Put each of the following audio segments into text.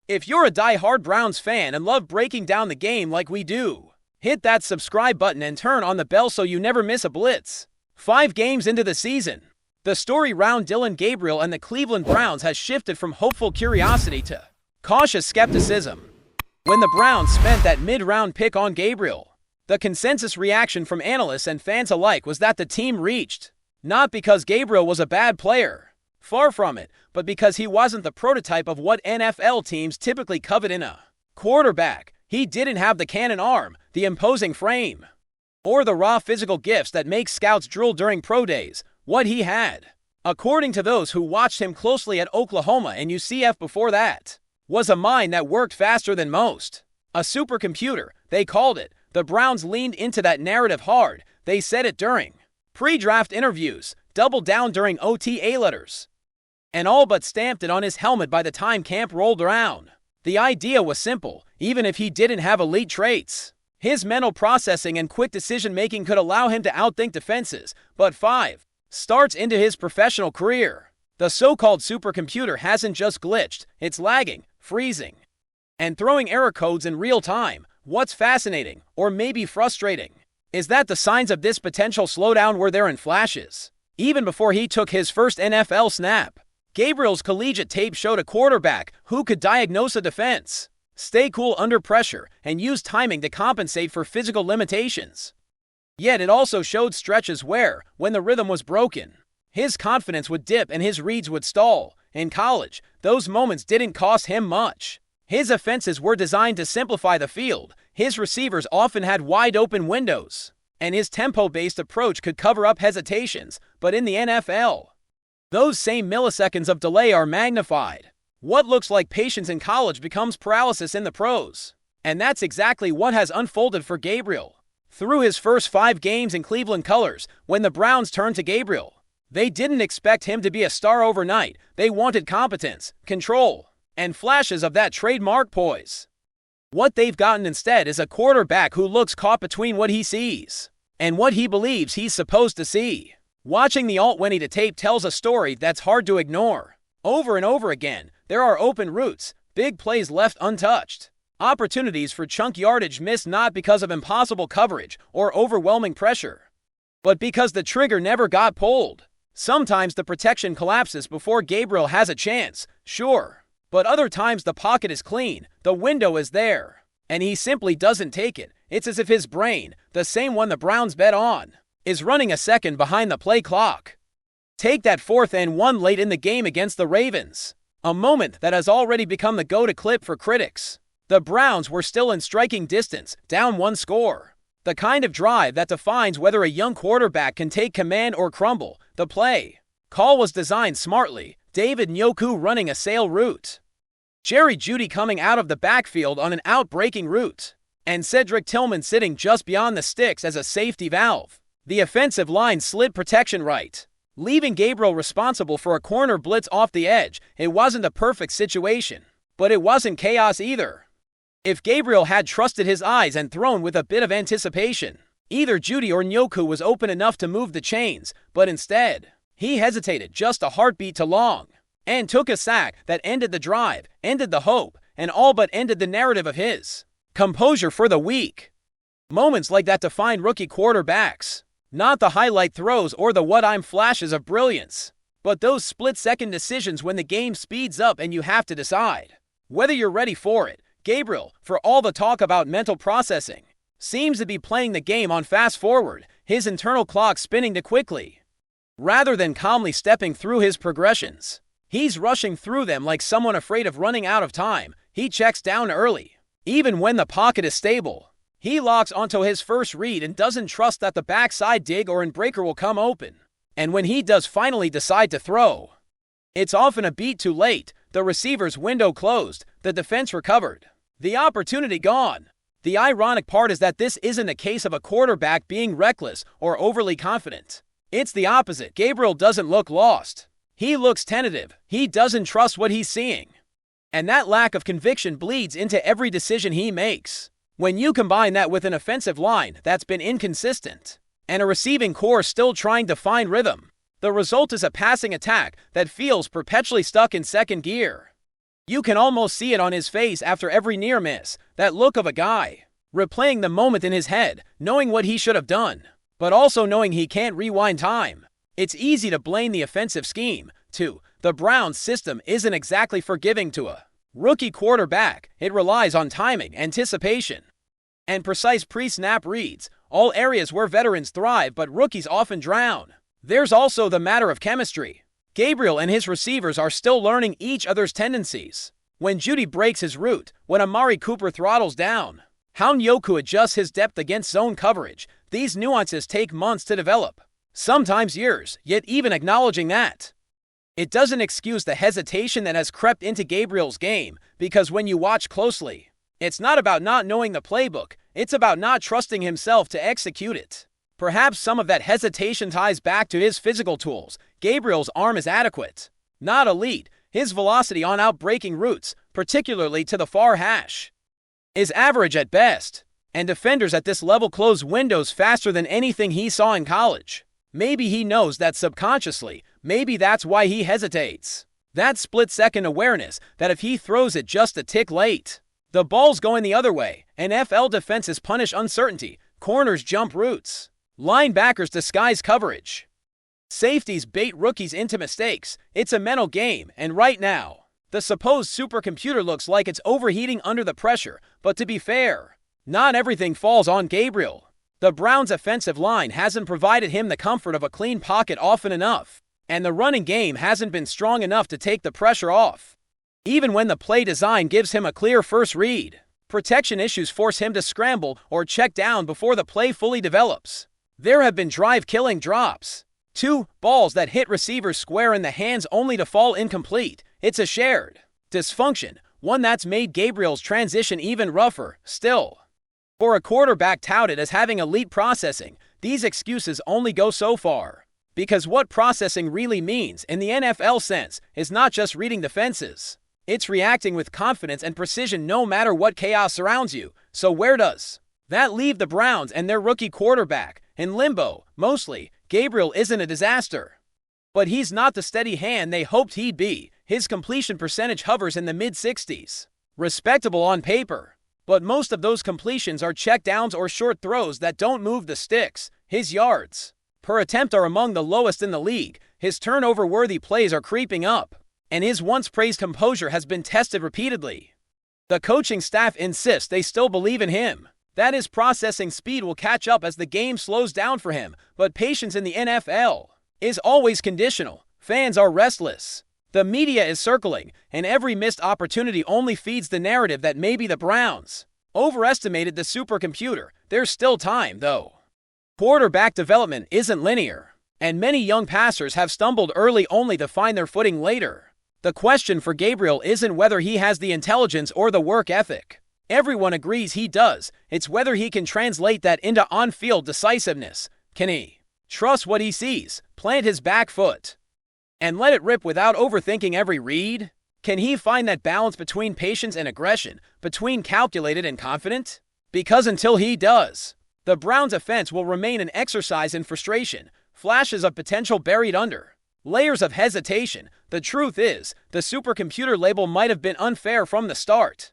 If you're a die-hard Browns fan and love breaking down the game like we do, hit that subscribe button and turn on the bell so you never miss a blitz. 5 games into the season, the story around Dillon Gabriel and the Cleveland Browns has shifted from hopeful curiosity to cautious skepticism. When the Browns spent that mid-round pick on Gabriel, the consensus reaction from analysts and fans alike was that the team reached, not because Gabriel was a bad player, far from it, but because he wasn't the prototype of what NFL teams typically covet in a quarterback. He didn't have the cannon arm, the imposing frame, or the raw physical gifts that make scouts drool during pro days. What he had, according to those who watched him closely at Oklahoma and UCF before that, was a mind that worked faster than most. A supercomputer, they called it. The Browns leaned into that narrative hard. They said it during pre-draft interviews, doubled down during OTA letters, and all but stamped it on his helmet by the time camp rolled around. The idea was simple. Even if he didn't have elite traits, his mental processing and quick decision-making could allow him to outthink defenses. But 5 starts into his professional career, the so-called supercomputer hasn't just glitched, it's lagging, freezing, and throwing error codes in real time. What's fascinating, or maybe frustrating, is that the signs of this potential slowdown were there in flashes. Even before he took his first NFL snap, Gabriel's collegiate tape showed a quarterback who could diagnose a defense, stay cool under pressure, and use timing to compensate for physical limitations. Yet it also showed stretches where, when the rhythm was broken, his confidence would dip and his reads would stall. In college, those moments didn't cost him much. His offenses were designed to simplify the field. His receivers often had wide-open windows, and his tempo-based approach could cover up hesitations. But in the NFL, those same milliseconds of delay are magnified. What looks like patience in college becomes paralysis in the pros. And that's exactly what has unfolded for Gabriel. Through his first 5 games in Cleveland colors, when the Browns turned to Gabriel, they didn't expect him to be a star overnight. They wanted competence, control, and flashes of that trademark poise. What they've gotten instead is a quarterback who looks caught between what he sees and what he believes he's supposed to see. Watching the Alt-Winnie tape tells a story that's hard to ignore. Over and over again, there are open routes, big plays left untouched, opportunities for chunk yardage missed not because of impossible coverage or overwhelming pressure, but because the trigger never got pulled. Sometimes the protection collapses before Gabriel has a chance, sure, but other times the pocket is clean, the window is there, and he simply doesn't take it. It's as if his brain, the same one the Browns bet on, is running a second behind the play clock. Take that 4th and 1 late in the game against the Ravens, a moment that has already become the go-to clip for critics. The Browns were still in striking distance, down 1 score. The kind of drive that defines whether a young quarterback can take command or crumble. The play call was designed smartly. David Njoku running a sail route, Jerry Jeudy coming out of the backfield on an out-breaking route, and Cedric Tillman sitting just beyond the sticks as a safety valve. The offensive line slid protection right, leaving Gabriel responsible for a corner blitz off the edge. It wasn't a perfect situation, but it wasn't chaos either. If Gabriel had trusted his eyes and thrown with a bit of anticipation, either Jeudy or Njoku was open enough to move the chains, but instead, he hesitated just a heartbeat too long, and took a sack that ended the drive, ended the hope, and all but ended the narrative of his composure for the week. Moments like that define rookie quarterbacks. Not the highlight throws or the what-I'm flashes of brilliance, but those split-second decisions when the game speeds up and you have to decide whether you're ready for it. Gabriel, for all the talk about mental processing, seems to be playing the game on fast forward, his internal clock spinning too quickly. Rather than calmly stepping through his progressions, he's rushing through them like someone afraid of running out of time. He checks down early. Even when the pocket is stable, he locks onto his first read and doesn't trust that the backside dig or in-breaker will come open. And when he does finally decide to throw, it's often a beat too late. The receiver's window closed, the defense recovered, the opportunity gone. The ironic part is that this isn't a case of a quarterback being reckless or overly confident. It's the opposite. Gabriel doesn't look lost. He looks tentative. He doesn't trust what he's seeing. And that lack of conviction bleeds into every decision he makes. When you combine that with an offensive line that's been inconsistent, and a receiving core still trying to find rhythm, the result is a passing attack that feels perpetually stuck in second gear. You can almost see it on his face after every near miss, that look of a guy replaying the moment in his head, knowing what he should have done, but also knowing he can't rewind time. It's easy to blame the offensive scheme, too. The Browns' system isn't exactly forgiving to a rookie quarterback. It relies on timing, anticipation, and precise pre-snap reads, all areas where veterans thrive but rookies often drown. There's also the matter of chemistry. Gabriel and his receivers are still learning each other's tendencies. When Judy breaks his route, when Amari Cooper throttles down, how Njoku adjusts his depth against zone coverage, these nuances take months to develop, sometimes years, yet even acknowledging that, it doesn't excuse the hesitation that has crept into Gabriel's game, because when you watch closely, it's not about not knowing the playbook, it's about not trusting himself to execute it. Perhaps some of that hesitation ties back to his physical tools. Gabriel's arm is adequate, not elite. His velocity on outbreaking routes, particularly to the far hash, is average at best, and defenders at this level close windows faster than anything he saw in college. Maybe he knows that subconsciously, maybe that's why he hesitates. That split-second awareness that if he throws it just a tick late, the ball's going the other way. NFL defenses punish uncertainty, corners jump routes, linebackers disguise coverage, safeties bait rookies into mistakes. It's a mental game, and right now, the supposed supercomputer looks like it's overheating under the pressure. But to be fair, not everything falls on Gabriel. The Browns' offensive line hasn't provided him the comfort of a clean pocket often enough, and the running game hasn't been strong enough to take the pressure off. Even when the play design gives him a clear first read, protection issues force him to scramble or check down before the play fully develops. There have been drive-killing drops. 2 balls that hit receivers square in the hands only to fall incomplete. It's a shared dysfunction, one that's made Gabriel's transition even rougher. Still, for a quarterback touted as having elite processing, these excuses only go so far. Because what processing really means, in the NFL sense, is not just reading defenses. It's reacting with confidence and precision no matter what chaos surrounds you. So where does that leave the Browns and their rookie quarterback? In limbo, mostly. Gabriel isn't a disaster, but he's not the steady hand they hoped he'd be. His completion percentage hovers in the mid-60s. Respectable on paper, but most of those completions are checkdowns or short throws that don't move the sticks. His yards per attempt are among the lowest in the league. His turnover-worthy plays are creeping up, and his once-praised composure has been tested repeatedly. The coaching staff insists they still believe in him, that his processing speed will catch up as the game slows down for him, but patience in the NFL is always conditional. Fans are restless. The media is circling, and every missed opportunity only feeds the narrative that maybe the Browns overestimated the supercomputer. There's still time, though. Quarterback development isn't linear, and many young passers have stumbled early only to find their footing later. The question for Gabriel isn't whether he has the intelligence or the work ethic. Everyone agrees he does. It's whether he can translate that into on-field decisiveness. Can he trust what he sees, plant his back foot, and let it rip without overthinking every read? Can he find that balance between patience and aggression, between calculated and confident? Because until he does, the Browns' offense will remain an exercise in frustration, flashes of potential buried under layers of hesitation. The truth is, the supercomputer label might have been unfair from the start.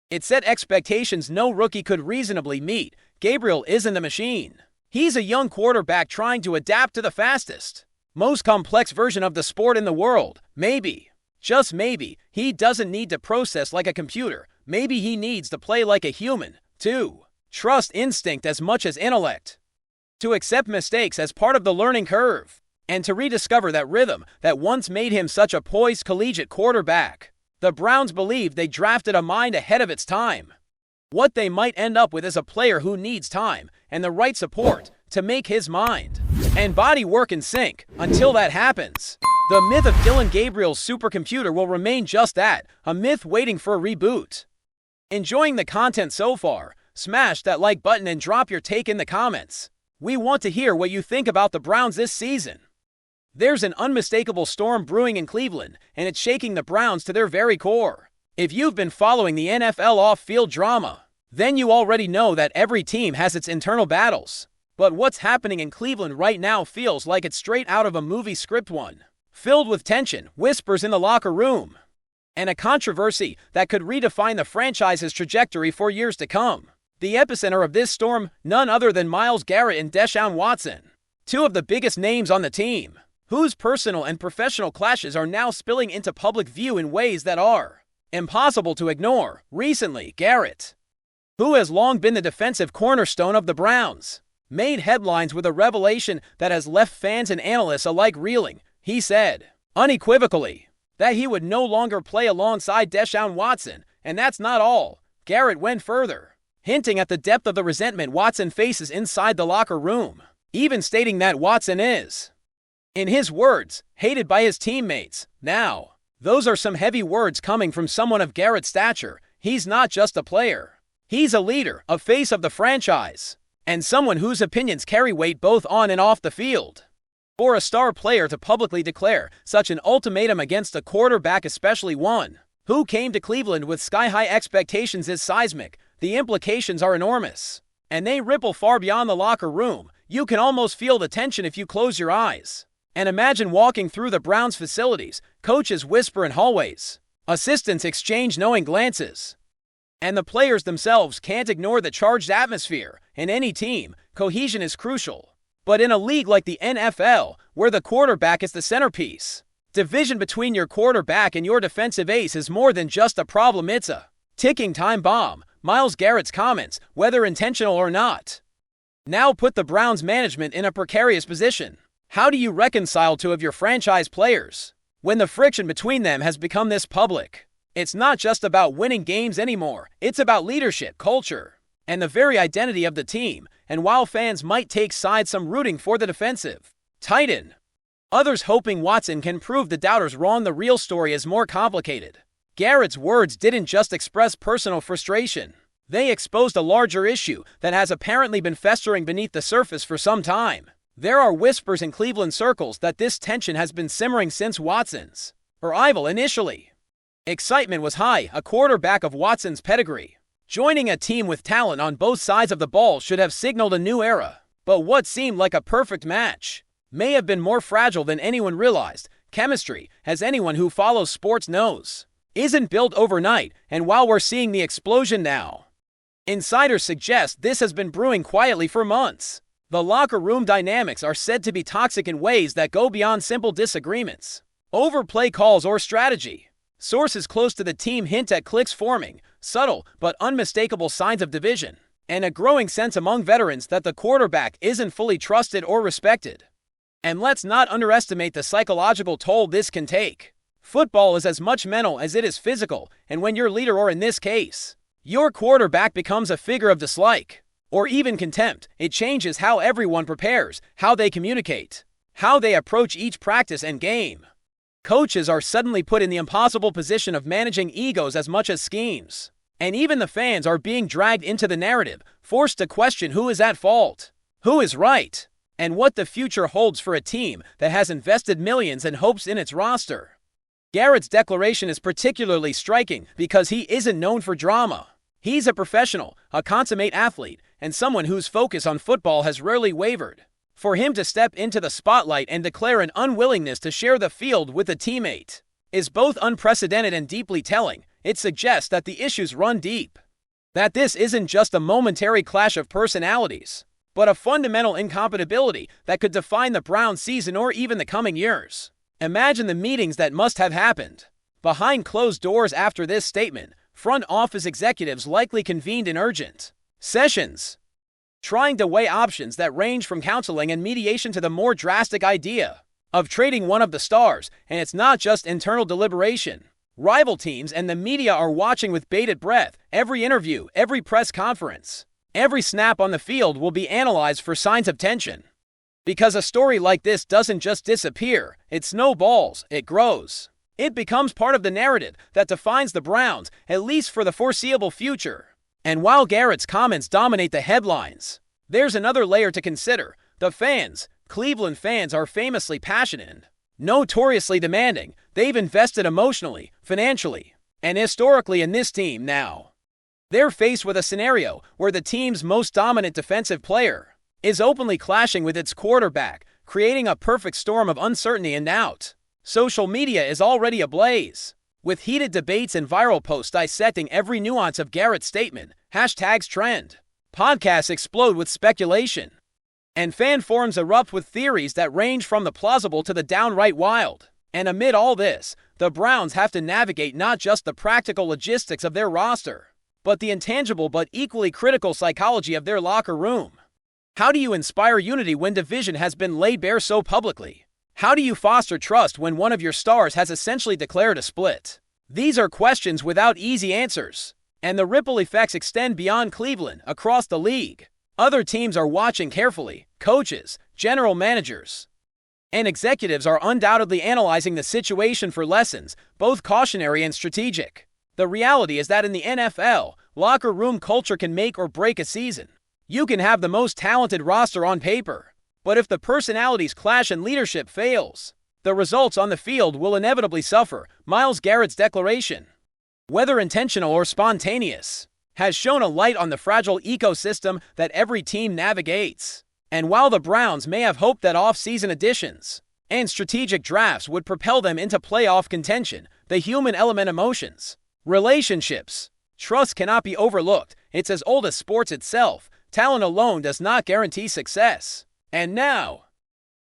It set expectations no rookie could reasonably meet. Gabriel isn't a machine. He's a young quarterback trying to adapt to the fastest, most complex version of the sport in the world. Maybe, just maybe, he doesn't need to process like a computer. Maybe he needs to play like a human, too. Trust instinct as much as intellect, to accept mistakes as part of the learning curve, and to rediscover that rhythm that once made him such a poised collegiate quarterback. The Browns believed they drafted a mind ahead of its time. What they might end up with is a player who needs time and the right support to make his mind and body work in sync. Until that happens, the myth of Dillon Gabriel's supercomputer will remain just that, a myth waiting for a reboot. Enjoying the content so far? Smash that like button and drop your take in the comments. We want to hear what you think about the Browns this season. There's an unmistakable storm brewing in Cleveland, and it's shaking the Browns to their very core. If you've been following the NFL off-field drama, then you already know that every team has its internal battles. But what's happening in Cleveland right now feels like it's straight out of a movie script, one filled with tension, whispers in the locker room, and a controversy that could redefine the franchise's trajectory for years to come. The epicenter of this storm, none other than Myles Garrett and Deshaun Watson, two of the biggest names on the team, whose personal and professional clashes are now spilling into public view in ways that are impossible to ignore. Recently, Garrett, who has long been the defensive cornerstone of the Browns, made headlines with a revelation that has left fans and analysts alike reeling. He said, unequivocally, that he would no longer play alongside Deshaun Watson, and that's not all. Garrett went further, hinting at the depth of the resentment Watson faces inside the locker room, even stating that Watson is, in his words, hated by his teammates. Now, those are some heavy words coming from someone of Garrett's stature. He's not just a player. He's a leader, a face of the franchise, and someone whose opinions carry weight both on and off the field. For a star player to publicly declare such an ultimatum against a quarterback, especially one who came to Cleveland with sky-high expectations, is seismic. The implications are enormous, and they ripple far beyond the locker room. You can almost feel the tension if you close your eyes and imagine walking through the Browns facilities. Coaches whisper in hallways, assistants exchange knowing glances, and the players themselves can't ignore the charged atmosphere. In any team, cohesion is crucial. But in a league like the NFL, where the quarterback is the centerpiece, division between your quarterback and your defensive ace is more than just a problem, it's a ticking time bomb. Myles Garrett's comments, whether intentional or not, now put the Browns management in a precarious position. How do you reconcile two of your franchise players when the friction between them has become this public? It's not just about winning games anymore. It's about leadership, culture, and the very identity of the team. And while fans might take sides, some rooting for the defensive titan, others hoping Watson can prove the doubters wrong, the real story is more complicated. Garrett's words didn't just express personal frustration. They exposed a larger issue that has apparently been festering beneath the surface for some time. There are whispers in Cleveland circles that this tension has been simmering since Watson's arrival. Initially, excitement was high. A quarterback of Watson's pedigree joining a team with talent on both sides of the ball should have signaled a new era. But what seemed like a perfect match may have been more fragile than anyone realized. Chemistry, as anyone who follows sports knows, isn't built overnight, and while we're seeing the explosion now, insiders suggest this has been brewing quietly for months. The locker room dynamics are said to be toxic in ways that go beyond simple disagreements over play calls or strategy. Sources close to the team hint at cliques forming, subtle but unmistakable signs of division, and a growing sense among veterans that the quarterback isn't fully trusted or respected. And let's not underestimate the psychological toll this can take. Football is as much mental as it is physical, and when your leader, or in this case, your quarterback, becomes a figure of dislike or even contempt, it changes how everyone prepares, how they communicate, how they approach each practice and game. Coaches are suddenly put in the impossible position of managing egos as much as schemes. And even the fans are being dragged into the narrative, forced to question who is at fault, who is right, and what the future holds for a team that has invested millions and hopes in its roster. Garrett's declaration is particularly striking because he isn't known for drama. He's a professional, a consummate athlete, and someone whose focus on football has rarely wavered. For him to step into the spotlight and declare an unwillingness to share the field with a teammate is both unprecedented and deeply telling. It suggests that the issues run deep, that this isn't just a momentary clash of personalities, but a fundamental incompatibility that could define the Browns season or even the coming years. Imagine the meetings that must have happened behind closed doors after this statement. Front office executives likely convened in urgent sessions, trying to weigh options that range from counseling and mediation to the more drastic idea of trading one of the stars. And it's not just internal deliberation. Rival teams and the media are watching with bated breath. Every interview, every press conference, every snap on the field will be analyzed for signs of tension. Because a story like this doesn't just disappear, it snowballs, it grows. It becomes part of the narrative that defines the Browns, at least for the foreseeable future. And while Garrett's comments dominate the headlines, there's another layer to consider. The fans. Cleveland fans are famously passionate and notoriously demanding. They've invested emotionally, financially, and historically in this team. Now they're faced with a scenario where the team's most dominant defensive player is openly clashing with its quarterback, creating a perfect storm of uncertainty and doubt. Social media is already ablaze, with heated debates and viral posts dissecting every nuance of Garrett's statement. Hashtags trend. Podcasts explode with speculation. And fan forums erupt with theories that range from the plausible to the downright wild. And amid all this, the Browns have to navigate not just the practical logistics of their roster, but the intangible but equally critical psychology of their locker room. How do you inspire unity when division has been laid bare so publicly? How do you foster trust when one of your stars has essentially declared a split? These are questions without easy answers, and the ripple effects extend beyond Cleveland, across the league. Other teams are watching carefully. Coaches, general managers, and executives are undoubtedly analyzing the situation for lessons, both cautionary and strategic. The reality is that in the NFL, locker room culture can make or break a season. You can have the most talented roster on paper, but if the personalities clash and leadership fails, the results on the field will inevitably suffer. Myles Garrett's declaration, whether intentional or spontaneous, has shown a light on the fragile ecosystem that every team navigates. And while the Browns may have hoped that off-season additions and strategic drafts would propel them into playoff contention, the human element, emotions, relationships, trust cannot be overlooked. It's as old as sports itself. Talent alone does not guarantee success. And now,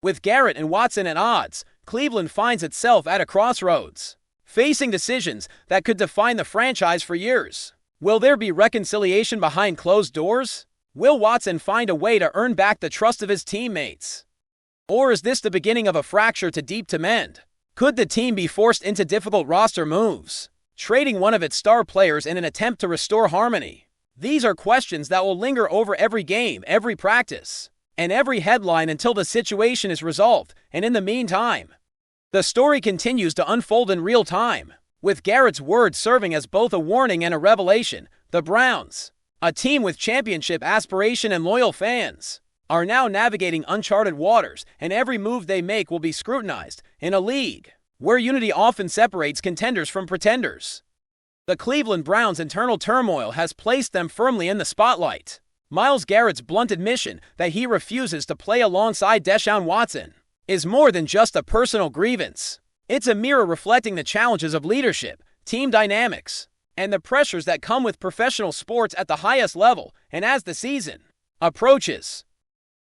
with Garrett and Watson at odds, Cleveland finds itself at a crossroads, facing decisions that could define the franchise for years. Will there be reconciliation behind closed doors? Will Watson find a way to earn back the trust of his teammates? Or is this the beginning of a fracture too deep to mend? Could the team be forced into difficult roster moves, trading one of its star players in an attempt to restore harmony? These are questions that will linger over every game, every practice, and every headline until the situation is resolved. And in the meantime, the story continues to unfold in real time, with Garrett's words serving as both a warning and a revelation. The Browns, a team with championship aspiration and loyal fans, are now navigating uncharted waters, and every move they make will be scrutinized. In a league where unity often separates contenders from pretenders, the Cleveland Browns' internal turmoil has placed them firmly in the spotlight. Myles Garrett's blunt admission that he refuses to play alongside Deshaun Watson is more than just a personal grievance. It's a mirror reflecting the challenges of leadership, team dynamics, and the pressures that come with professional sports at the highest level. And as the season approaches,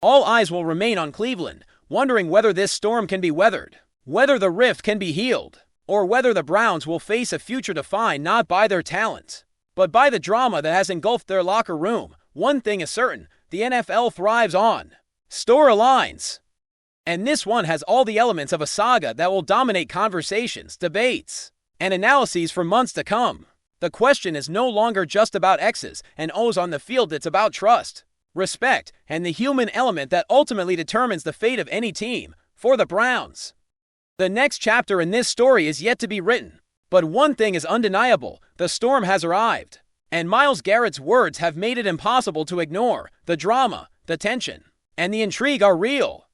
all eyes will remain on Cleveland, wondering whether this storm can be weathered, whether the rift can be healed, or whether the Browns will face a future defined not by their talent, but by the drama that has engulfed their locker room. One thing is certain, the NFL thrives on storylines, and this one has all the elements of a saga that will dominate conversations, debates, and analyses for months to come. The question is no longer just about X's and O's on the field. It's about trust, respect, and the human element that ultimately determines the fate of any team. For the Browns, the next chapter in this story is yet to be written, but one thing is undeniable: the storm has arrived. And Myles Garrett's words have made it impossible to ignore. The drama, the tension, and the intrigue are real.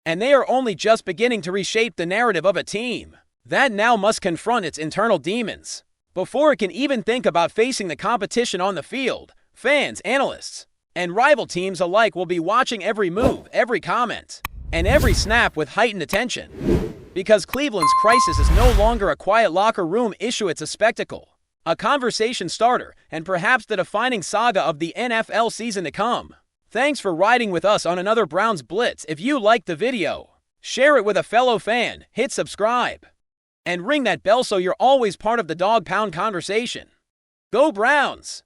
And they are only just beginning to reshape the narrative of a team that now must confront its internal demons before it can even think about facing the competition on the field. Fans, analysts, and rival teams alike will be watching every move, every comment, and every snap with heightened attention. Because Cleveland's crisis is no longer a quiet locker room issue, it's a spectacle, a conversation starter, and perhaps the defining saga of the NFL season to come. Thanks for riding with us on another Browns Blitz. If you liked the video, share it with a fellow fan, hit subscribe, and ring that bell so you're always part of the Dawg Pound conversation. Go Browns!